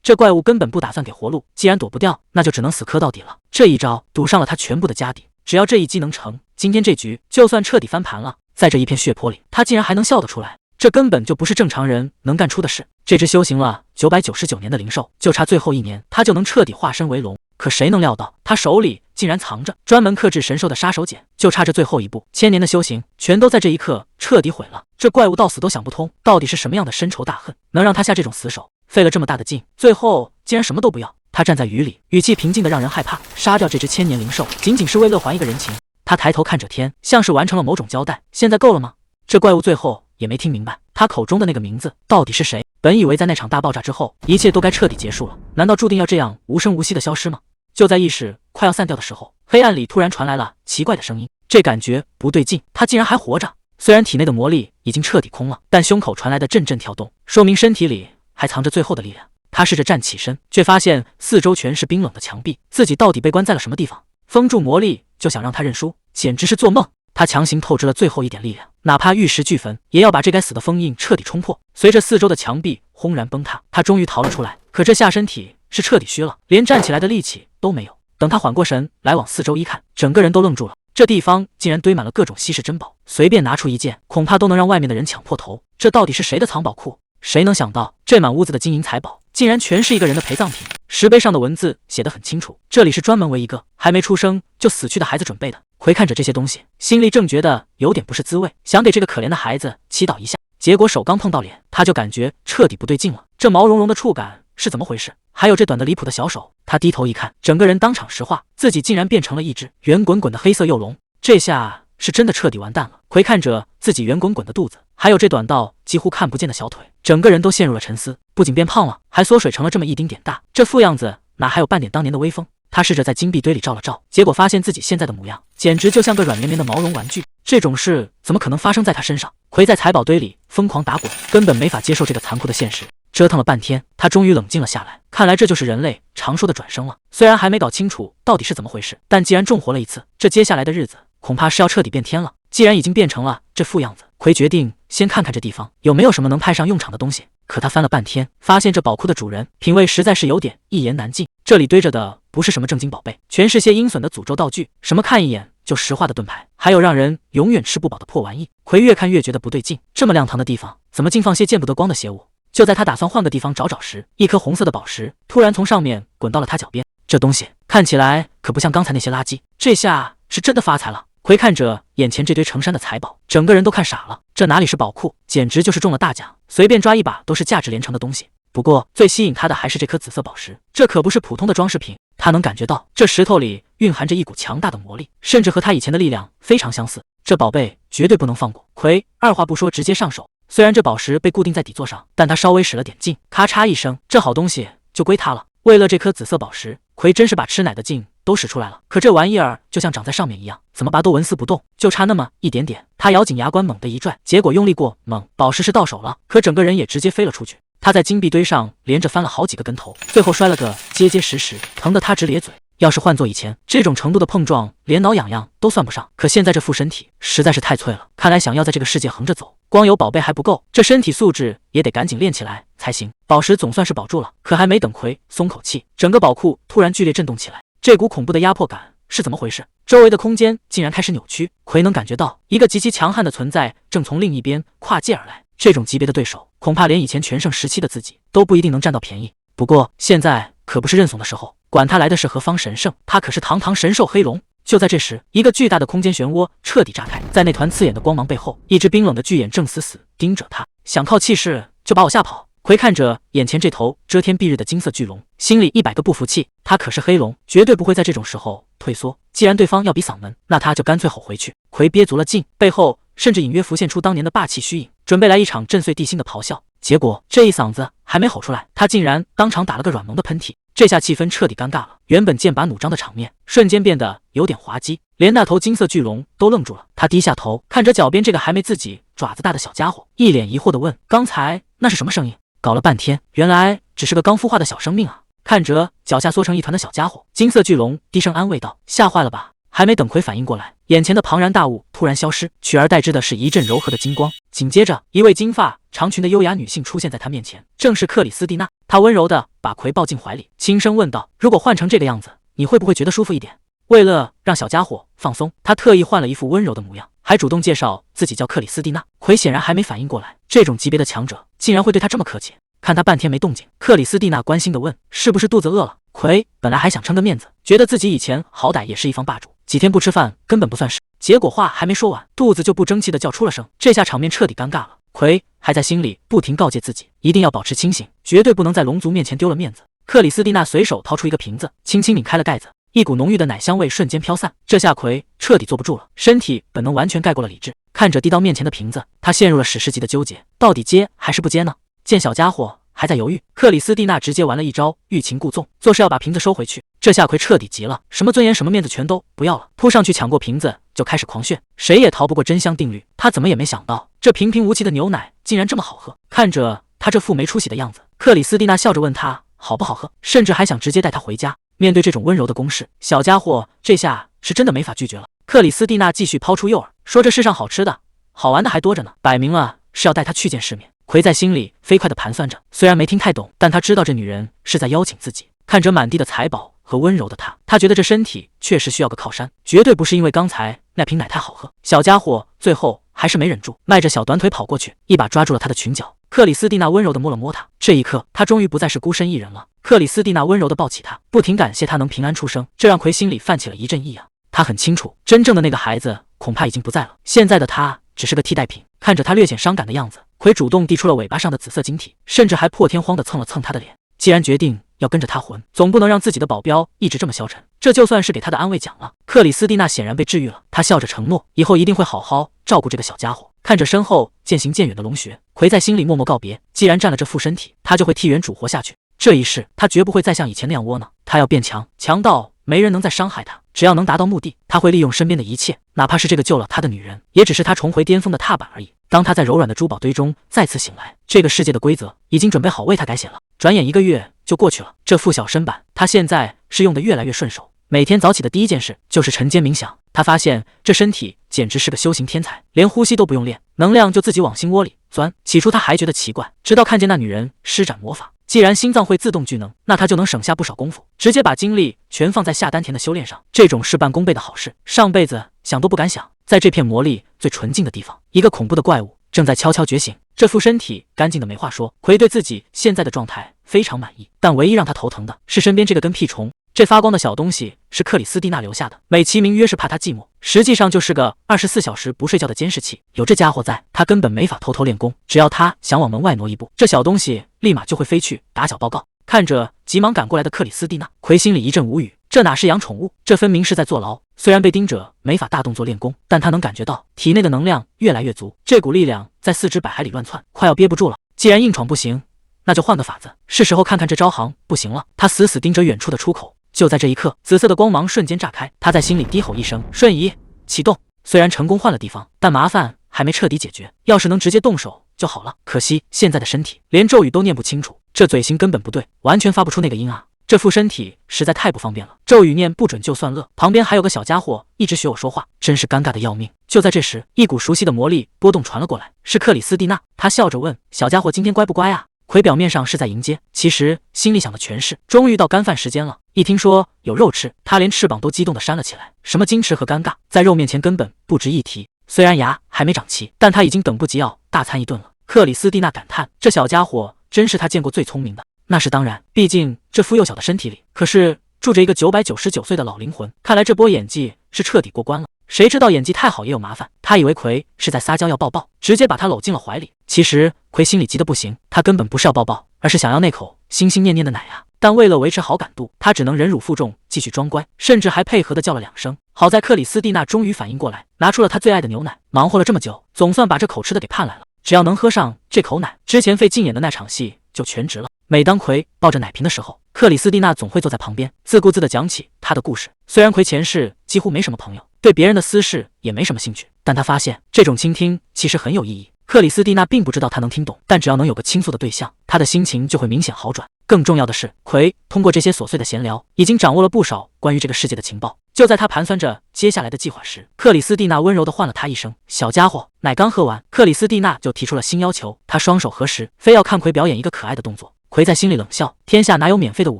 这怪物根本不打算给活路，既然躲不掉，那就只能死磕到底了。这一招赌上了他全部的家底，只要这一击能成，今天这局就算彻底翻盘了。在这一片血泊里，他竟然还能笑得出来，这根本就不是正常人能干出的事。这只修行了999年的灵兽，就差最后1年，他就能彻底化身为龙。可谁能料到，他手里竟然藏着专门克制神兽的杀手锏，就差这最后一步，1000年的修行全都在这一刻彻底毁了。这怪物到死都想不通，到底是什么样的深仇大恨，能让他下这种死手？费了这么大的劲，最后竟然什么都不要。他站在雨里，语气平静的让人害怕。杀掉这只1000年灵兽，仅仅是为乐还一个人情。他抬头看着天，像是完成了某种交代。现在够了吗？这怪物最后也没听明白，他口中的那个名字到底是谁？本以为在那场大爆炸之后，一切都该彻底结束了，难道注定要这样无声无息的消失吗？就在意识快要散掉的时候，黑暗里突然传来了奇怪的声音。这感觉不对劲，他竟然还活着。虽然体内的魔力已经彻底空了，但胸口传来的阵阵跳动，说明身体里还藏着最后的力量。他试着站起身，却发现四周全是冰冷的墙壁，自己到底被关在了什么地方？封住魔力就想让他认输，简直是做梦。他强行透支了最后一点力量，哪怕玉石俱焚，也要把这该死的封印彻底冲破。随着四周的墙壁轰然崩塌，他终于逃了出来。可这下身体是彻底虚了，连站起来的力气都没有。等他缓过神来，往四周一看，整个人都愣住了。这地方竟然堆满了各种稀世珍宝，随便拿出一件，恐怕都能让外面的人抢破头。这到底是谁的藏宝库？谁能想到，这满屋子的金银财宝，竟然全是一个人的陪葬品。石碑上的文字写得很清楚，这里是专门为一个还没出生就死去的孩子准备的。回看着这些东西，心里正觉得有点不是滋味，想给这个可怜的孩子祈祷一下。结果手刚碰到脸，他就感觉彻底不对劲了。这毛茸茸的触感是怎么回事？还有这短的离谱的小手。他低头一看，整个人当场石化，自己竟然变成了一只圆滚滚的黑色幼龙。这下是真的彻底完蛋了。回看着自己圆滚滚的肚子，还有这短到几乎看不见的小腿，整个人都陷入了沉思。不仅变胖了，还缩水成了这么一丁点大，这副样子哪还有半点当年的威风？他试着在金币堆里照了照，结果发现自己现在的模样简直就像个软绵绵的毛绒玩具。这种事怎么可能发生在他身上？葵在财宝堆里疯狂打滚，根本没法接受这个残酷的现实。折腾了半天，他终于冷静了下来。看来这就是人类常说的转生了。虽然还没搞清楚到底是怎么回事，但既然重活了一次，这接下来的日子恐怕是要彻底变天了。既然已经变成了这副样子，葵决定先看看这地方有没有什么能派上用场的东西。可他翻了半天，发现这宝库的主人品味实在是有点一言难尽。这里堆着的不是什么正经宝贝，全是些阴损的诅咒道具，什么看一眼就石化的盾牌，还有让人永远吃不饱的破玩意。葵越看越觉得不对劲，这么亮堂的地方，怎么竟放些见不得光的邪物？就在他打算换个地方找找时，一颗红色的宝石突然从上面滚到了他脚边。这东西看起来可不像刚才那些垃圾，这下是真的发财了。葵看着眼前这堆成山的财宝，整个人都看傻了。这哪里是宝库，简直就是中了大奖，随便抓一把都是价值连城的东西。不过最吸引他的还是这颗紫色宝石，这可不是普通的装饰品。他能感觉到这石头里蕴含着一股强大的魔力，甚至和他以前的力量非常相似。这宝贝绝对不能放过。葵二话不说直接上手。虽然这宝石被固定在底座上，但他稍微使了点劲，咔嚓一声，这好东西就归他了。为了这颗紫色宝石，葵真是把吃奶的劲都使出来了。可这玩意儿就像长在上面一样，怎么拔都纹丝不动，就差那么一点点。他咬紧牙关猛地一拽，结果用力过猛，宝石是到手了，可整个人也直接飞了出去。他在金币堆上连着翻了好几个跟头，最后摔了个结结实实，疼得他直咧嘴。要是换做以前，这种程度的碰撞连挠痒痒都算不上，可现在这副身体实在是太脆了，看来想要在这个世界横着走，光有宝贝还不够，这身体素质也得赶紧练起来才行。宝石总算是保住了，可还没等葵松口气，整个宝库突然剧烈震动起来。这股恐怖的压迫感是怎么回事？周围的空间竟然开始扭曲，葵能感觉到一个极其强悍的存在正从另一边跨界而来。这种级别的对手，恐怕连以前全盛时期的自己都不一定能占到便宜。不过现在可不是认怂的时候，管他来的是何方神圣，他可是堂堂神兽黑龙。就在这时，一个巨大的空间漩涡彻底炸开，在那团刺眼的光芒背后，一只冰冷的巨眼正死死盯着他，想靠气势就把我吓跑。葵看着眼前这头遮天蔽日的金色巨龙，心里100个不服气。他可是黑龙，绝对不会在这种时候退缩。既然对方要比嗓门，那他就干脆吼回去。葵憋足了劲，背后甚至隐约浮现出当年的霸气虚影，准备来一场震碎地心的咆哮。结果这一嗓子还没吼出来，他竟然当场打了个软萌的喷嚏。这下气氛彻底尴尬了，原本剑拔弩张的场面瞬间变得有点滑稽，连那头金色巨龙都愣住了。他低下头看着脚边这个还没自己爪子大的小家伙，一脸疑惑地问：刚才那是什么声音？搞了半天，原来只是个刚孵化的小生命啊！看着脚下缩成一团的小家伙，金色巨龙低声安慰道：吓坏了吧？还没等奎反应过来，眼前的庞然大物突然消失，取而代之的是一阵柔和的金光。紧接着，一位金发长裙的优雅女性出现在他面前，正是克里斯蒂娜。她温柔地把奎抱进怀里，轻声问道：“如果换成这个样子，你会不会觉得舒服一点？”为了让小家伙放松，他特意换了一副温柔的模样，还主动介绍自己叫克里斯蒂娜。奎显然还没反应过来，这种级别的强者竟然会对他这么客气。看他半天没动静，克里斯蒂娜关心地问：“是不是肚子饿了？”奎本来还想撑个面子，觉得自己以前好歹也是一方霸主，几天不吃饭根本不算事。结果话还没说完，肚子就不争气地叫出了声，这下场面彻底尴尬了。奎还在心里不停告诫自己，一定要保持清醒，绝对不能在龙族面前丢了面子。克里斯蒂娜随手掏出一个瓶子，轻轻拧开了盖子，一股浓郁的奶香味瞬间飘散。这下奎彻底坐不住了，身体本能完全盖过了理智。看着递到面前的瓶子，他陷入了史诗级的纠结，到底接还是不接呢？见小家伙还在犹豫，克里斯蒂娜直接玩了一招欲擒故纵，做事要把瓶子收回去。这下奎彻底急了，什么尊严什么面子全都不要了，扑上去抢过瓶子就开始狂炫。谁也逃不过真香定律，他怎么也没想到这平平无奇的牛奶竟然这么好喝。看着他这副没出息的样子，克里斯蒂娜笑着问他好不好喝，甚至还想直接带他回家。面对这种温柔的攻势，小家伙这下是真的没法拒绝了。克里斯蒂娜继续抛出诱饵，说这世上好吃的好玩的还多着呢，摆明了是要带他去见世面。奎在心里飞快地盘算着，虽然没听太懂，但他知道这女人是在邀请自己。看着满地的财宝和温柔的他觉得这身体确实需要个靠山，绝对不是因为刚才那瓶奶太好喝。小家伙最后还是没忍住，迈着小短腿跑过去，一把抓住了他的裙角。克里斯蒂娜温柔地摸了摸他，这一刻他终于不再是孤身一人了。克里斯蒂娜温柔地抱起他，不停感谢他能平安出生，这让奎心里泛起了一阵异样。他很清楚，真正的那个孩子恐怕已经不在了，现在的他只是个替代品。看着他略显伤感的样子，奎主动递出了尾巴上的紫色晶体，甚至还破天荒地蹭了蹭他的脸。既然决定要跟着他混，总不能让自己的保镖一直这么消沉，这就算是给他的安慰奖了。克里斯蒂娜显然被治愈了，她笑着承诺以后一定会好好照顾这个小家伙。看着身后渐行渐远的龙穴，奎在心里默默告别，既然占了这副身体，他就会替原主活下去。这一世他绝不会再像以前那样窝囊，他要变强，强到没人能再伤害他。只要能达到目的，他会利用身边的一切，哪怕是这个救了他的女人，也只是他重回巅峰的踏板而已。当他在柔软的珠宝堆中再次醒来，这个世界的规则已经准备好为他改写了。转眼1个月就过去了，这副小身板他现在是用得越来越顺手。每天早起的第一件事就是晨间冥想，他发现这身体简直是个修行天才，连呼吸都不用练，能量就自己往心窝里钻。起初他还觉得奇怪，直到看见那女人施展魔法，既然心脏会自动聚能，那他就能省下不少功夫，直接把精力全放在下丹田的修炼上。这种事半功倍的好事，上辈子想都不敢想。在这片魔力最纯净的地方，一个恐怖的怪物正在悄悄觉醒。这副身体干净的没话说，奎对自己现在的状态非常满意，但唯一让他头疼的是身边这个跟屁虫。这发光的小东西是克里斯蒂娜留下的，美其名曰是怕他寂寞，实际上就是个24小时不睡觉的监视器。有这家伙在，他根本没法偷偷练功，只要他想往门外挪一步，这小东西立马就会飞去打小报告。看着急忙赶过来的克里斯蒂娜，奎心里一阵无语，这哪是养宠物，这分明是在坐牢。虽然被盯着没法大动作练功，但他能感觉到体内的能量越来越足，这股力量在4肢百海里乱窜，快要憋不住了。既然硬闯不行，那就换个法子，是时候看看这招行不行了。他死死盯着远处的出口，就在这一刻，紫色的光芒瞬间炸开，他在心里低吼一声，瞬移启动。虽然成功换了地方，但麻烦还没彻底解决，要是能直接动手就好了。可惜现在的身体连咒语都念不清楚，这嘴型根本不对，完全发不出那个音啊。这副身体实在太不方便了，咒语念不准就算乐，旁边还有个小家伙一直学我说话，真是尴尬的要命。就在这时，一股熟悉的魔力波动传了过来，是克里斯蒂娜。她笑着问：“小家伙今天乖不乖啊？”奎表面上是在迎接，其实心里想的全是终于到干饭时间了。一听说有肉吃，他连翅膀都激动地扇了起来。什么矜持和尴尬，在肉面前根本不值一提。虽然牙还没长齐，但他已经等不及要大餐一顿了。克里斯蒂娜感叹，这小家伙真是他见过最聪明的。那是当然，毕竟这副幼小的身体里可是住着一个999岁的老灵魂。看来这波演技是彻底过关了。谁知道演技太好也有麻烦，他以为奎是在撒娇要抱抱，直接把他搂进了怀里。其实奎心里急得不行，他根本不是要抱抱，而是想要那口心心念念的奶啊。但为了维持好感度，他只能忍辱负重继续装乖，甚至还配合的叫了2声。好在克里斯蒂娜终于反应过来，拿出了他最爱的牛奶。忙活了这么久，总算把这口吃的给盼来了，只要能喝上这口奶，之前费劲演的那场戏就全值了。每当奎抱着奶瓶的时候，克里斯蒂娜总会坐在旁边自顾自地讲起他的故事。虽然奎前世几乎没什么朋友，对别人的私事也没什么兴趣，但他发现这种倾听其实很有意义。克里斯蒂娜并不知道他能听懂，但只要能有个倾诉的对象，他的心情就会明显好转。更重要的是，奎通过这些琐碎的闲聊，已经掌握了不少关于这个世界的情报。就在他盘算着接下来的计划时，克里斯蒂娜温柔地唤了他一声：“小家伙。”奶刚喝完，克里斯蒂娜就提出了新要求，她双手合十，非要看奎表演一个可爱的动作。奎在心里冷笑，天下哪有免费的午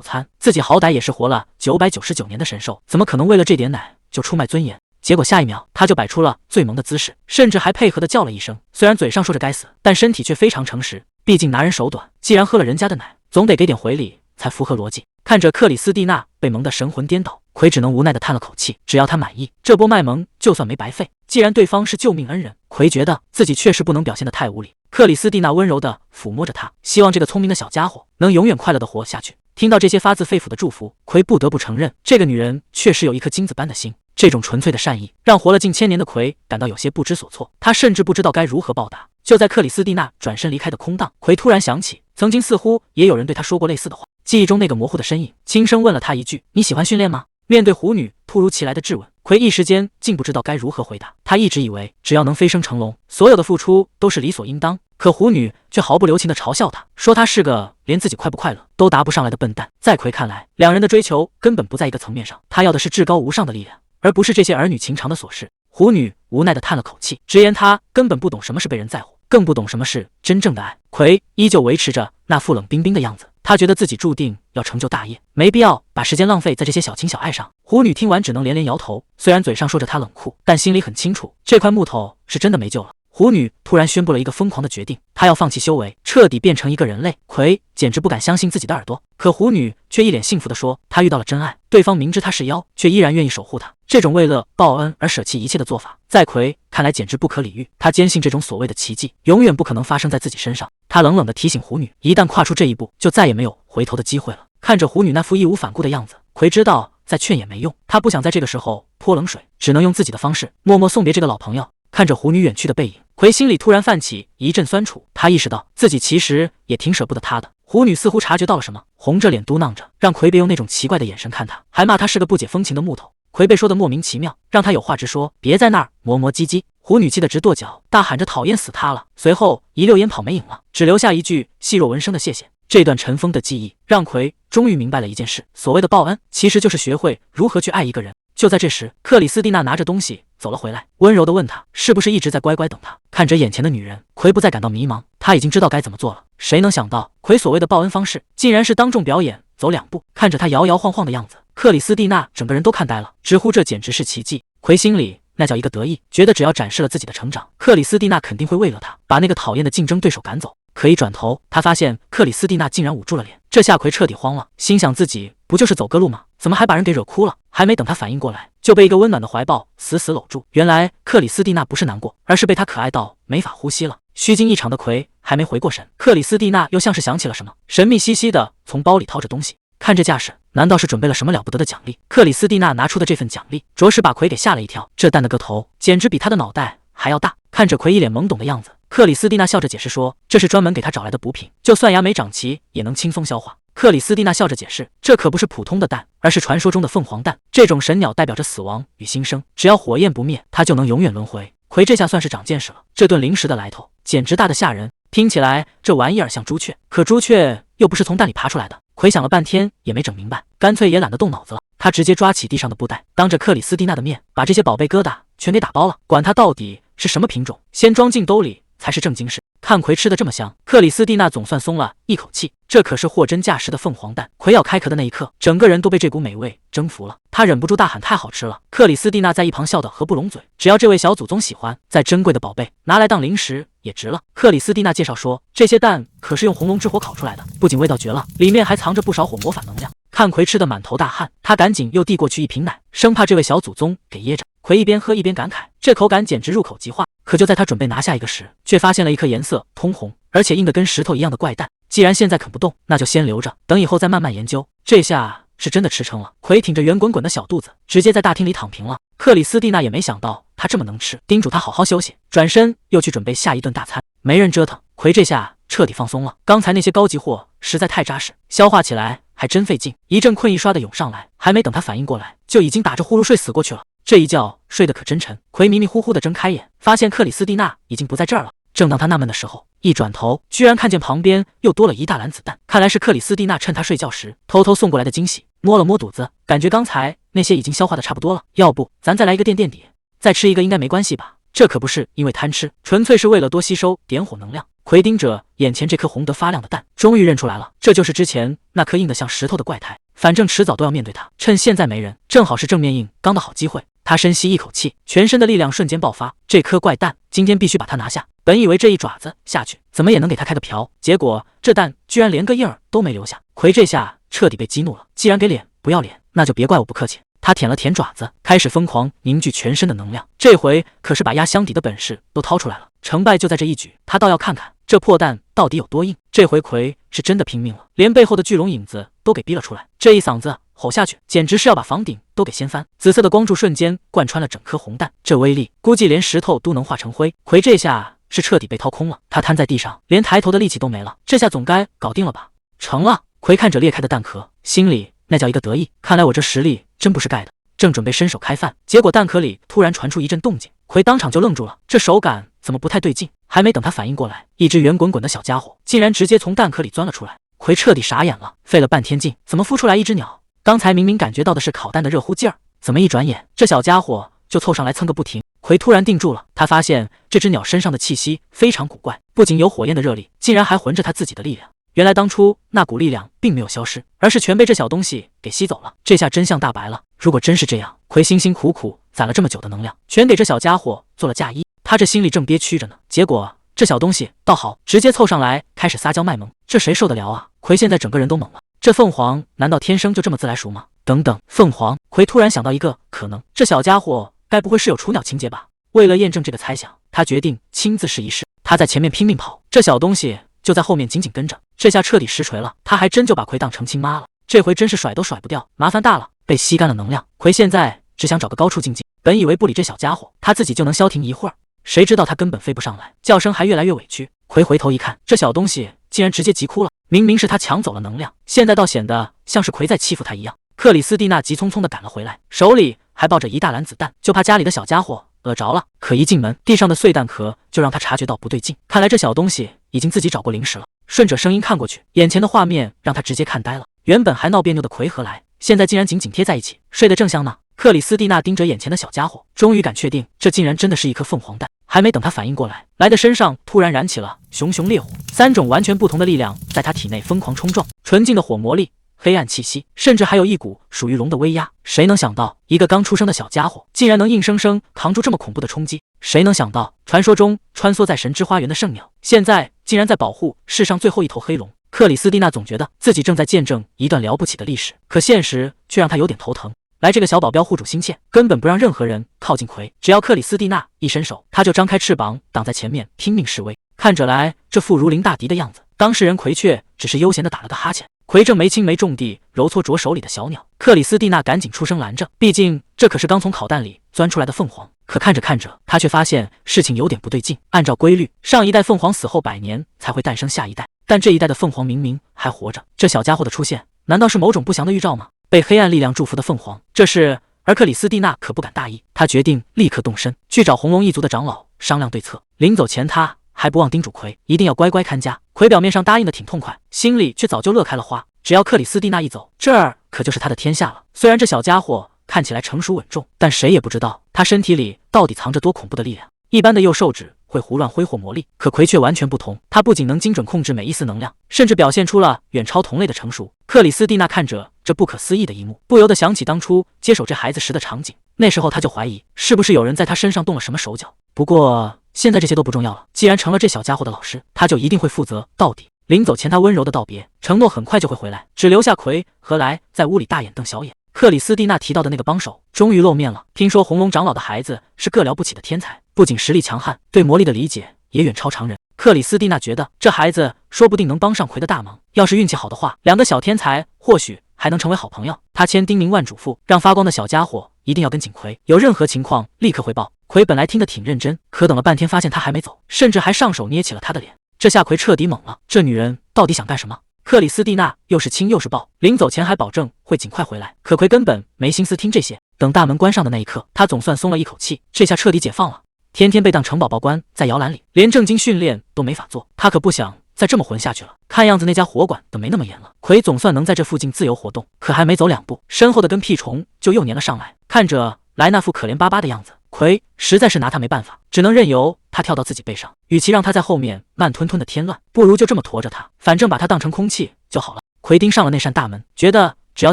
餐？自己好歹也是活了999年的神兽，怎么可能为了这点奶就出卖尊严？结果下一秒，他就摆出了最萌的姿势，甚至还配合地叫了一声。虽然嘴上说着该死，但身体却非常诚实。毕竟拿人手短，既然喝了人家的奶，总得给点回礼才符合逻辑。看着克里斯蒂娜被萌得神魂颠倒，奎只能无奈地叹了口气。只要他满意，这波卖萌就算没白费。既然对方是救命恩人，奎觉得自己确实不能表现得太无礼。克里斯蒂娜温柔地抚摸着他，希望这个聪明的小家伙能永远快乐地活下去。听到这些发自肺腑的祝福，奎不得不承认，这个女人确实有一颗金子般的心。这种纯粹的善意，让活了近千年的奎感到有些不知所措。他甚至不知道该如何报答。就在克里斯蒂娜转身离开的空档，奎突然想起，曾经似乎也有人对他说过类似的话。记忆中那个模糊的身影，轻声问了他一句：“你喜欢训练吗？”面对狐女突如其来的质问，奎一时间竟不知道该如何回答。他一直以为，只要能飞升成龙，所有的付出都是理所应当。可狐女却毫不留情地嘲笑他，说他是个连自己快不快乐都答不上来的笨蛋。在奎看来，两人的追求根本不在一个层面上，他要的是至高无上的力量，而不是这些儿女情长的琐事。狐女无奈地叹了口气，直言她根本不懂什么是被人在乎，更不懂什么是真正的爱。奎依旧维持着那副冷冰冰的样子，他觉得自己注定要成就大业，没必要把时间浪费在这些小情小爱上。狐女听完只能连连摇头，虽然嘴上说着他冷酷，但心里很清楚，这块木头是真的没救了。狐女突然宣布了一个疯狂的决定，她要放弃修为，彻底变成一个人类。奎简直不敢相信自己的耳朵，可狐女却一脸幸福地说，她遇到了真爱，对方明知她是妖，却依然愿意守护她。这种为了报恩而舍弃一切的做法，在奎看来简直不可理喻。他坚信这种所谓的奇迹永远不可能发生在自己身上。他冷冷地提醒狐女，一旦跨出这一步，就再也没有回头的机会了。看着狐女那副义无反顾的样子，奎知道再劝也没用，他不想在这个时候泼冷水，只能用自己的方式默默送别这个老朋友。看着狐女远去的背影，奎心里突然泛起一阵酸楚。他意识到自己其实也挺舍不得他的。狐女似乎察觉到了什么，红着脸嘟囔着，让奎别用那种奇怪的眼神看他，还骂他是个不解风情的木头。奎被说的莫名其妙，让他有话直说，别在那儿磨磨唧唧。狐女气得直跺脚，大喊着讨厌死他了，随后一溜烟跑没影了，只留下一句细若蚊声的谢谢。这段尘封的记忆让奎终于明白了一件事，所谓的报恩其实就是学会如何去爱一个人。就在这时，克里斯蒂娜拿着东西走了回来，温柔地问他是不是一直在乖乖等他。看着眼前的女人，奎不再感到迷茫，他已经知道该怎么做了。谁能想到奎所谓的报恩方式竟然是当众表演走2步。看着他摇摇晃晃的样子，克里斯蒂娜整个人都看呆了，直呼这简直是奇迹。奎心里那叫一个得意，觉得只要展示了自己的成长，克里斯蒂娜肯定会为了他把那个讨厌的竞争对手赶走。可一转头，他发现克里斯蒂娜竟然捂住了脸，这下奎彻底慌了，心想自己不就是走个路吗？怎么还把人给惹哭了？还没等他反应过来，就被一个温暖的怀抱死死搂住。原来克里斯蒂娜不是难过，而是被他可爱到没法呼吸了。虚惊一场的奎还没回过神，克里斯蒂娜又像是想起了什么，神秘兮兮的从包里掏着东西。看这架势，难道是准备了什么了不得的奖励？克里斯蒂娜拿出的这份奖励，着实把奎给吓了一跳。这蛋的个头简直比他的脑袋还要大。看着奎一脸懵懂的样子，克里斯蒂娜笑着解释说，这是专门给他找来的补品，就算牙没长齐也能轻松消化。克里斯蒂娜笑着解释，这可不是普通的蛋，而是传说中的凤凰蛋。这种神鸟代表着死亡与新生，只要火焰不灭，它就能永远轮回。奎这下算是长见识了，这顿零食的来头简直大得吓人。听起来这玩意儿像朱雀，可朱雀又不是从蛋里爬出来的。奎想了半天也没整明白，干脆也懒得动脑子了。他直接抓起地上的布袋，当着克里斯蒂娜的面把这些宝贝疙瘩全给打包了，管它到底是什么品种，先装进兜里才是正经事。看奎吃的这么香，克里斯蒂娜总算松了一口气。这可是货真价实的凤凰蛋。奎咬开壳的那一刻，整个人都被这股美味征服了，他忍不住大喊太好吃了。克里斯蒂娜在一旁笑得合不拢嘴，只要这位小祖宗喜欢，再珍贵的宝贝拿来当零食也值了。克里斯蒂娜介绍说，这些蛋可是用红龙之火烤出来的，不仅味道绝了，里面还藏着不少火魔法能量。看奎吃得满头大汗，他赶紧又递过去一瓶奶，生怕这位小祖宗给噎着。奎一边喝一边感慨，这口感简直入口即化。可就在他准备拿下一个时，却发现了一颗颜色通红而且硬得跟石头一样的怪蛋。既然现在啃不动，那就先留着，等以后再慢慢研究。这下是真的吃撑了，奎挺着圆滚滚的小肚子，直接在大厅里躺平了。克里斯蒂娜也没想到他这么能吃，叮嘱他好好休息，转身又去准备下一顿大餐。没人折腾，奎这下彻底放松了。刚才那些高级货实在太扎实，消化起来还真费劲，一阵困意刷的涌上来，还没等他反应过来，就已经打着呼噜睡死过去了。这一觉睡得可真沉，奎迷迷糊糊的睁开眼，发现克里斯蒂娜已经不在这儿了。正当他纳闷的时候，一转头居然看见旁边又多了一大篮子蛋，看来是克里斯蒂娜趁他睡觉时偷偷送过来的惊喜。摸了摸肚子，感觉刚才那些已经消化的差不多了，要不咱再来一个垫垫底，再吃一个应该没关系吧？这可不是因为贪吃，纯粹是为了多吸收点火能量。奎盯着眼前这颗红得发亮的蛋，终于认出来了，这就是之前那颗硬得像石头的怪胎。反正迟早都要面对它，趁现在没人，正好是正面硬刚的好机会。他深吸一口气，全身的力量瞬间爆发。这颗怪蛋今天必须把它拿下。本以为这一爪子下去，怎么也能给他开个瓢，结果这蛋居然连个印儿都没留下。奎这下彻底被激怒了，既然给脸不要脸，那就别怪我不客气。他舔了舔爪子，开始疯狂凝聚全身的能量。这回可是把压箱底的本事都掏出来了，成败就在这一举。他倒要看看这破蛋到底有多硬。这回奎是真的拼命了，连背后的巨龙影子都给逼了出来。这一嗓子吼下去，简直是要把房顶都给掀翻。紫色的光柱瞬间贯穿了整颗红蛋，这威力估计连石头都能化成灰。奎这下是彻底被掏空了，他瘫在地上，连抬头的力气都没了。这下总该搞定了吧？成了！奎看着裂开的蛋壳，心里那叫一个得意，看来我这实力真不是盖的。正准备伸手开饭，结果蛋壳里突然传出一阵动静，奎当场就愣住了，这手感怎么不太对劲？还没等他反应过来，一只圆滚滚的小家伙竟然直接从蛋壳里钻了出来。奎彻底傻眼了，费了半天劲，怎么孵出来一只鸟？刚才明明感觉到的是烤蛋的热乎劲儿，怎么一转眼这小家伙就凑上来蹭个不停？奎突然定住了，他发现这只鸟身上的气息非常古怪，不仅有火焰的热力，竟然还混着他自己的力量。原来当初那股力量并没有消失，而是全被这小东西给吸走了。这下真相大白了。如果真是这样，奎辛辛苦苦攒了这么久的能量，全给这小家伙做了嫁衣。他这心里正憋屈着呢，结果这小东西倒好，直接凑上来开始撒娇卖萌，这谁受得了啊？奎现在整个人都懵了。这凤凰难道天生就这么自来熟吗？等等，凤凰！奎突然想到一个可能，这小家伙该不会是有雏鸟情节吧？为了验证这个猜想，他决定亲自试一试。他在前面拼命跑，这小东西就在后面紧紧跟着。这下彻底实锤了，他还真就把奎当成亲妈了。这回真是甩都甩不掉，麻烦大了，被吸干了能量。奎现在只想找个高处静静，本以为不理这小家伙，他自己就能消停一会儿，谁知道他根本飞不上来，叫声还越来越委屈。奎回头一看，这小东西竟然直接急哭了，明明是他抢走了能量，现在倒显得像是奎在欺负他一样。克里斯蒂娜急匆匆地赶了回来，手里还抱着一大篮子蛋，就怕家里的小家伙饿着了。可一进门，地上的碎蛋壳就让他察觉到不对劲，看来这小东西已经自己找过零食了。顺着声音看过去，眼前的画面让他直接看呆了。原本还闹别扭的奎何来，现在竟然紧紧贴在一起，睡得正香呢。克里斯蒂娜盯着眼前的小家伙，终于敢确定这竟然真的是一颗凤凰蛋。还没等他反应过来，来的身上突然燃起了熊熊烈火，3种完全不同的力量在他体内疯狂冲撞，纯净的火魔力、黑暗气息，甚至还有一股属于龙的威压。谁能想到，一个刚出生的小家伙竟然能硬生生扛住这么恐怖的冲击？谁能想到，传说中穿梭在神之花园的圣鸟，现在竟然在保护世上最后一头黑龙？克里斯蒂娜总觉得自己正在见证一段了不起的历史，可现实却让他有点头疼。来这个小保镖护主心切，根本不让任何人靠近奎，只要克里斯蒂娜一伸手，他就张开翅膀挡在前面，拼命示威。看着来，这副如临大敌的样子，当事人奎却只是悠闲地打了个哈欠。奎正没轻没重地揉搓着手里的小鸟，克里斯蒂娜赶紧出声拦着，毕竟这可是刚从烤蛋里钻出来的凤凰。可看着看着，他却发现事情有点不对劲。按照规律，上一代凤凰死后100年才会诞生下一代，但这一代的凤凰明明还活着，这小家伙的出现，难道是某种不祥的预兆吗？被黑暗力量祝福的凤凰，这是……而克里斯蒂娜可不敢大意，她决定立刻动身去找红龙一族的长老商量对策。临走前，他还不忘叮嘱奎一定要乖乖看家。奎表面上答应的挺痛快，心里却早就乐开了花。只要克里斯蒂娜一走，这儿可就是他的天下了。虽然这小家伙看起来成熟稳重，但谁也不知道他身体里到底藏着多恐怖的力量。一般的幼兽指会胡乱挥霍魔力，可奎却完全不同，他不仅能精准控制每一丝能量，甚至表现出了远超同类的成熟。克里斯蒂娜看着这不可思议的一幕，不由得想起当初接手这孩子时的场景，那时候他就怀疑是不是有人在他身上动了什么手脚。不过现在这些都不重要了，既然成了这小家伙的老师，他就一定会负责到底。临走前，他温柔的道别，承诺很快就会回来，只留下奎和来在屋里大眼瞪小眼。克里斯蒂娜提到的那个帮手终于露面了，听说红龙长老的孩子是个了不起的天才，不仅实力强悍，对魔力的理解也远超常人。克里斯蒂娜觉得这孩子说不定能帮上奎的大忙，要是运气好的话，2个小天才或许还能成为好朋友。他千叮咛万嘱咐，让发光的小家伙一定要跟紧奎，有任何情况立刻汇报。奎本来听得挺认真，可等了半天发现他还没走，甚至还上手捏起了他的脸。这下奎彻底懵了，这女人到底想干什么？克里斯蒂娜又是亲又是抱，临走前还保证会尽快回来，可奎根本没心思听这些。等大门关上的那一刻，他总算松了一口气，这下彻底解放了。天天被当成宝宝关在摇篮里，连正经训练都没法做，他可不想再这么混下去了，看样子那家火管都没那么严了。葵总算能在这附近自由活动，可还没走2步，身后的跟屁虫就又粘了上来。看着莱那副可怜巴巴的样子，葵实在是拿他没办法，只能任由他跳到自己背上。与其让他在后面慢吞吞的添乱，不如就这么驮着他，反正把他当成空气就好了。葵盯上了那扇大门，觉得只要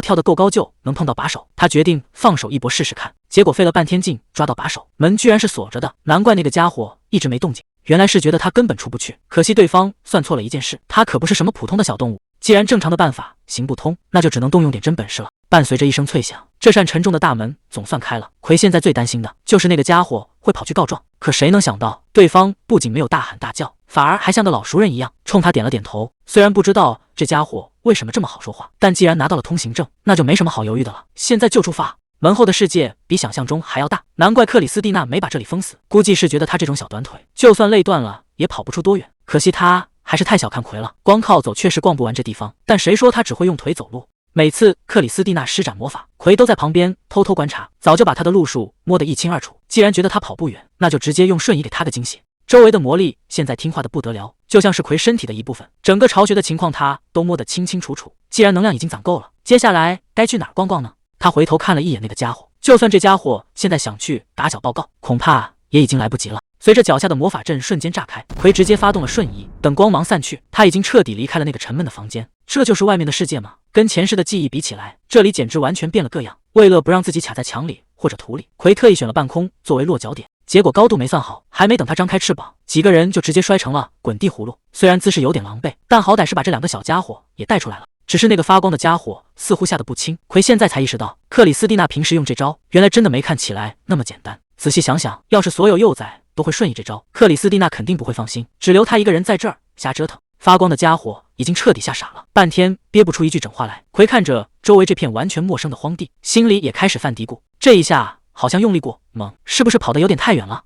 跳得够高就能碰到把手，他决定放手一搏试试看。结果费了半天劲抓到把手，门居然是锁着的，难怪那个家伙一直没动静，原来是觉得他根本出不去。可惜对方算错了一件事，他可不是什么普通的小动物，既然正常的办法行不通，那就只能动用点真本事了。伴随着一声脆响，这扇沉重的大门总算开了。葵现在最担心的就是那个家伙会跑去告状，可谁能想到对方不仅没有大喊大叫，反而还像个老熟人一样冲他点了点头。虽然不知道这家伙为什么这么好说话，但既然拿到了通行证，那就没什么好犹豫的了，现在就出发。门后的世界比想象中还要大，难怪克里斯蒂娜没把这里封死，估计是觉得他这种小短腿，就算累断了也跑不出多远。可惜他还是太小看葵了，光靠走确实逛不完这地方，但谁说他只会用腿走路？每次克里斯蒂娜施展魔法，葵都在旁边偷偷观察，早就把他的路数摸得一清二楚。既然觉得他跑不远，那就直接用瞬移给他个惊喜。周围的魔力现在听话的不得了，就像是葵身体的一部分，整个巢穴的情况他都摸得清清楚楚。既然能量已经攒够了，接下来该去哪儿逛逛呢？他回头看了一眼那个家伙，就算这家伙现在想去打小报告，恐怕也已经来不及了。随着脚下的魔法阵瞬间炸开，葵直接发动了瞬移，等光芒散去，他已经彻底离开了那个沉闷的房间。这就是外面的世界吗？跟前世的记忆比起来，这里简直完全变了个样。为了不让自己卡在墙里或者土里，葵特意选了半空作为落脚点，结果高度没算好，还没等他张开翅膀，几个人就直接摔成了滚地葫芦。虽然姿势有点狼狈，但好歹是把这2个小家伙也带出来了。只是那个发光的家伙似乎吓得不轻，葵现在才意识到，克里斯蒂娜平时用这招，原来真的没看起来那么简单。仔细想想，要是所有幼崽都会瞬移这招，克里斯蒂娜肯定不会放心，只留他一个人在这儿瞎折腾。发光的家伙已经彻底吓傻了，半天憋不出一句整话来。葵看着周围这片完全陌生的荒地，心里也开始犯嘀咕，这一下好像用力过猛，是不是跑得有点太远了？